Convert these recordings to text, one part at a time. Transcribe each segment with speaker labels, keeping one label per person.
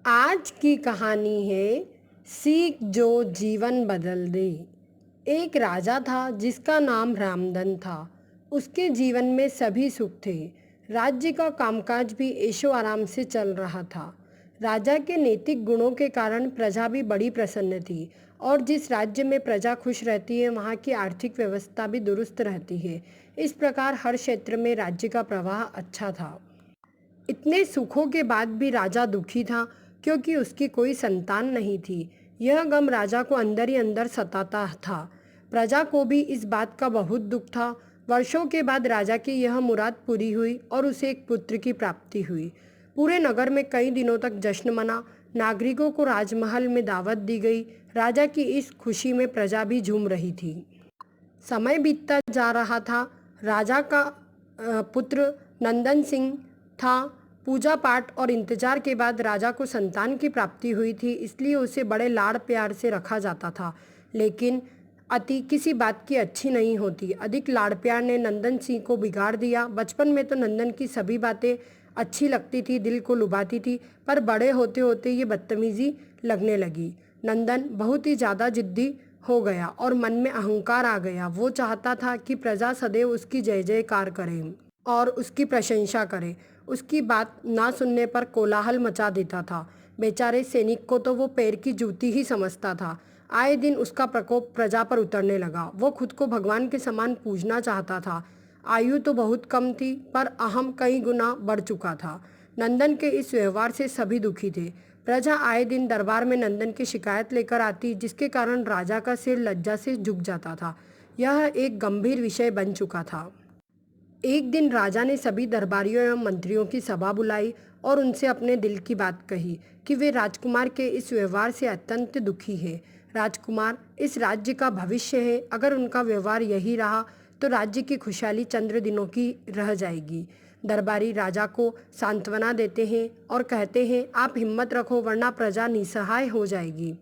Speaker 1: आज की कहानी है सीख जो जीवन बदल दे। एक राजा था जिसका नाम रामधन था। उसके जीवन में सभी सुख थे। राज्य का कामकाज भी ऐशो आराम से चल रहा था। राजा के नैतिक गुणों के कारण प्रजा भी बड़ी प्रसन्न थी और जिस राज्य में प्रजा खुश रहती है वहाँ की आर्थिक व्यवस्था भी दुरुस्त रहती है। इस प्रकार हर क्षेत्र में राज्य का प्रवाह अच्छा था। इतने सुखों के बाद भी राजा दुखी था क्योंकि उसकी कोई संतान नहीं थी। यह गम राजा को अंदर ही अंदर सताता था। प्रजा को भी इस बात का बहुत दुख था। वर्षों के बाद राजा की यह मुराद पूरी हुई और उसे एक पुत्र की प्राप्ति हुई। पूरे नगर में कई दिनों तक जश्न मना। नागरिकों को राजमहल में दावत दी गई। राजा की इस खुशी में प्रजा भी झूम रही थी। समय बीतता जा रहा था। राजा का पुत्र नंदन सिंह था। पूजा पाठ और इंतजार के बाद राजा को संतान की प्राप्ति हुई थी, इसलिए उसे बड़े लाड़ प्यार से रखा जाता था। लेकिन अति किसी बात की अच्छी नहीं होती। अधिक लाड़ प्यार ने नंदन सिंह को बिगाड़ दिया। बचपन में तो नंदन की सभी बातें अच्छी लगती थी, दिल को लुभाती थी, पर बड़े होते होते ये बदतमीजी लगने लगी। नंदन बहुत ही ज़्यादा जिद्दी हो गया और मन में अहंकार आ गया। वो चाहता था कि प्रजा सदैव उसकी जय जयकार करे और उसकी प्रशंसा करे। उसकी बात ना सुनने पर कोलाहल मचा देता था। बेचारे सैनिक को तो वो पैर की जूती ही समझता था। आए दिन उसका प्रकोप प्रजा पर उतरने लगा। वो खुद को भगवान के समान पूजना चाहता था। आयु तो बहुत कम थी पर अहम कई गुना बढ़ चुका था। नंदन के इस व्यवहार से सभी दुखी थे। प्रजा आए दिन दरबार में नंदन की शिकायत लेकर आती, जिसके कारण राजा का सिर लज्जा से झुक जाता था। यह एक गंभीर विषय बन चुका था। एक दिन राजा ने सभी दरबारियों एवं मंत्रियों की सभा बुलाई और उनसे अपने दिल की बात कही कि वे राजकुमार के इस व्यवहार से अत्यंत दुखी है। राजकुमार इस राज्य का भविष्य है। अगर उनका व्यवहार यही रहा तो राज्य की खुशहाली चंद्र दिनों की रह जाएगी। दरबारी राजा को सांत्वना देते हैं और कहते हैं, आप हिम्मत रखो वरना प्रजा निसहाय हो जाएगी।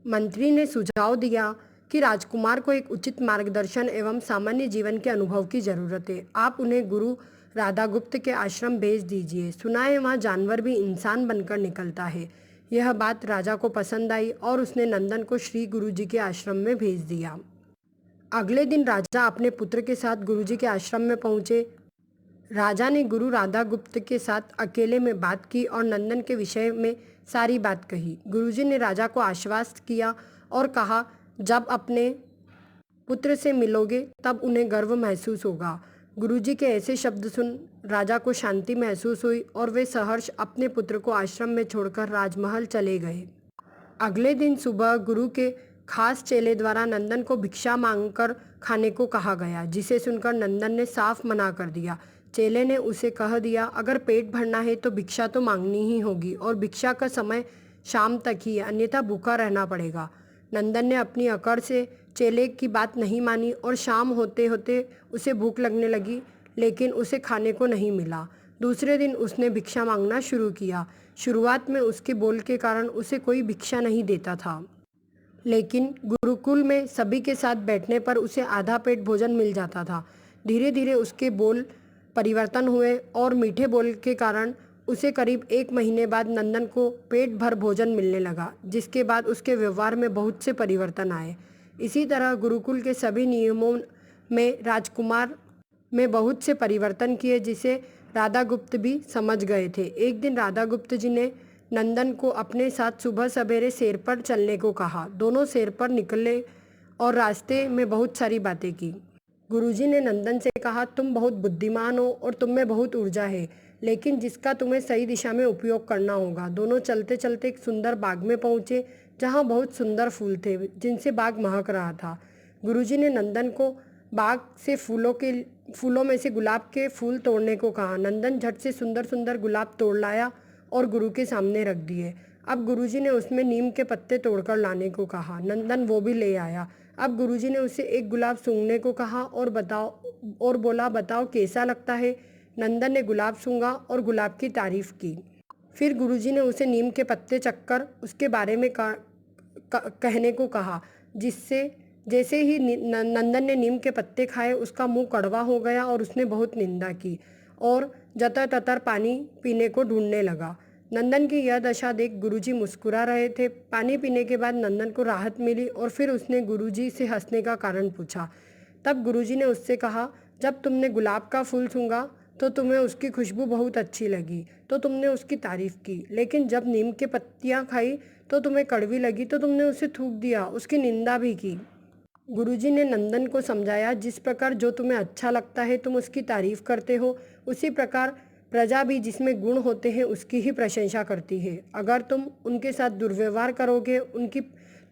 Speaker 1: मंत्री ने सुझाव दिया कि राजकुमार को एक उचित मार्गदर्शन एवं सामान्य जीवन के अनुभव की जरूरत है। आप उन्हें गुरु राधागुप्त के आश्रम भेज दीजिए। सुना है वहाँ जानवर भी इंसान बनकर निकलता है। यह बात राजा को पसंद आई और उसने नंदन को श्री गुरुजी के आश्रम में भेज दिया। अगले दिन राजा अपने पुत्र के साथ गुरुजी के आश्रम में पहुँचे। राजा ने गुरु राधागुप्त के साथ अकेले में बात की और नंदन के विषय में सारी बात कही। गुरुजी ने राजा को आश्वस्त किया और कहा, जब अपने पुत्र से मिलोगे तब उन्हें गर्व महसूस होगा। गुरुजी के ऐसे शब्द सुन राजा को शांति महसूस हुई और वे सहर्ष अपने पुत्र को आश्रम में छोड़कर राजमहल चले गए। अगले दिन सुबह गुरु के खास चेले द्वारा नंदन को भिक्षा मांगकर खाने को कहा गया, जिसे सुनकर नंदन ने साफ मना कर दिया। चेले ने उसे कह दिया, अगर पेट भरना है तो भिक्षा तो मांगनी ही होगी और भिक्षा का समय शाम तक ही है, अन्यथा भूखा रहना पड़ेगा। नंदन ने अपनी अकड़ से चेले की बात नहीं मानी और शाम होते होते उसे भूख लगने लगी, लेकिन उसे खाने को नहीं मिला। दूसरे दिन उसने भिक्षा मांगना शुरू किया। शुरुआत में उसके बोल के कारण उसे कोई भिक्षा नहीं देता था, लेकिन गुरुकुल में सभी के साथ बैठने पर उसे आधा पेट भोजन मिल जाता था। धीरे धीरे उसके बोल परिवर्तन हुए और मीठे बोल के कारण उसे करीब 1 महीने बाद नंदन को पेट भर भोजन मिलने लगा, जिसके बाद उसके व्यवहार में बहुत से परिवर्तन आए। इसी तरह गुरुकुल के सभी नियमों में राजकुमार में बहुत से परिवर्तन किए, जिसे राधागुप्त भी समझ गए थे। एक दिन राधागुप्त जी ने नंदन को अपने साथ सुबह सवेरे सैर पर चलने को कहा। दोनों सैर पर निकले और रास्ते में बहुत सारी बातें की। गुरुजी ने नंदन से कहा, तुम बहुत बुद्धिमान हो और तुम में बहुत ऊर्जा है, लेकिन जिसका तुम्हें सही दिशा में उपयोग करना होगा। दोनों चलते चलते एक सुंदर बाग में पहुँचे, जहाँ बहुत सुंदर फूल थे, जिनसे बाग महक रहा था। गुरुजी ने नंदन को बाग से फूलों में से गुलाब के फूल तोड़ने को कहा। नंदन झट से सुंदर सुंदर गुलाब तोड़ लाया और गुरु के सामने रख दिए। अब गुरुजी ने उसमें नीम के पत्ते तोड़कर लाने को कहा। नंदन वो भी ले आया। अब गुरुजी ने उसे एक गुलाब सूंघने को कहा और बोला, बताओ कैसा लगता है। नंदन ने गुलाब सूंघा और गुलाब की तारीफ की। फिर गुरुजी ने उसे नीम के पत्ते चखकर उसके बारे में कहने को कहा। जैसे ही नंदन ने नीम के पत्ते खाए, उसका मुंह कड़वा हो गया और उसने बहुत निंदा की और जतर ततर पानी पीने को ढूंढने लगा। नंदन की यह दशा देख गुरुजी मुस्कुरा रहे थे। पानी पीने के बाद नंदन को राहत मिली और फिर उसने गुरुजी से हंसने का कारण पूछा। तब गुरुजी ने उससे कहा, जब तुमने गुलाब का फूल सूंघा तो तुम्हें उसकी खुशबू बहुत अच्छी लगी तो तुमने उसकी तारीफ की, लेकिन जब नीम की पत्तियां खाई तो तुम्हें कड़वी लगी तो तुमने उसे थूक दिया, उसकी निंदा भी की। गुरुजी ने नंदन को समझाया, जिस प्रकार जो तुम्हें अच्छा लगता है तुम उसकी तारीफ करते हो, उसी प्रकार प्रजा भी जिसमें गुण होते हैं उसकी ही प्रशंसा करती है। अगर तुम उनके साथ दुर्व्यवहार करोगे उनकी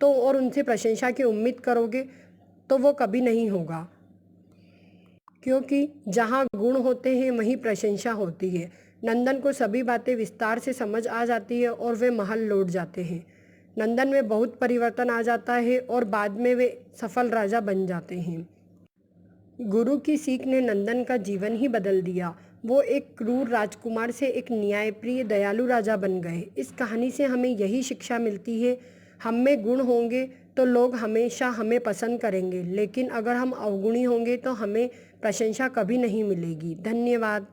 Speaker 1: तो और उनसे प्रशंसा की उम्मीद करोगे तो वो कभी नहीं होगा, क्योंकि जहाँ गुण होते हैं वहीं प्रशंसा होती है। नंदन को सभी बातें विस्तार से समझ आ जाती है और वे महल लौट जाते हैं। नंदन में बहुत परिवर्तन आ जाता है और बाद में वे सफल राजा बन जाते हैं। गुरु की सीख ने नंदन का जीवन ही बदल दिया। वो एक क्रूर राजकुमार से एक न्यायप्रिय दयालु राजा बन गए। इस कहानी से हमें यही शिक्षा मिलती है, हम में गुण होंगे तो लोग हमेशा हमें पसंद करेंगे, लेकिन अगर हम अवगुणी होंगे तो हमें प्रशंसा कभी नहीं मिलेगी। धन्यवाद।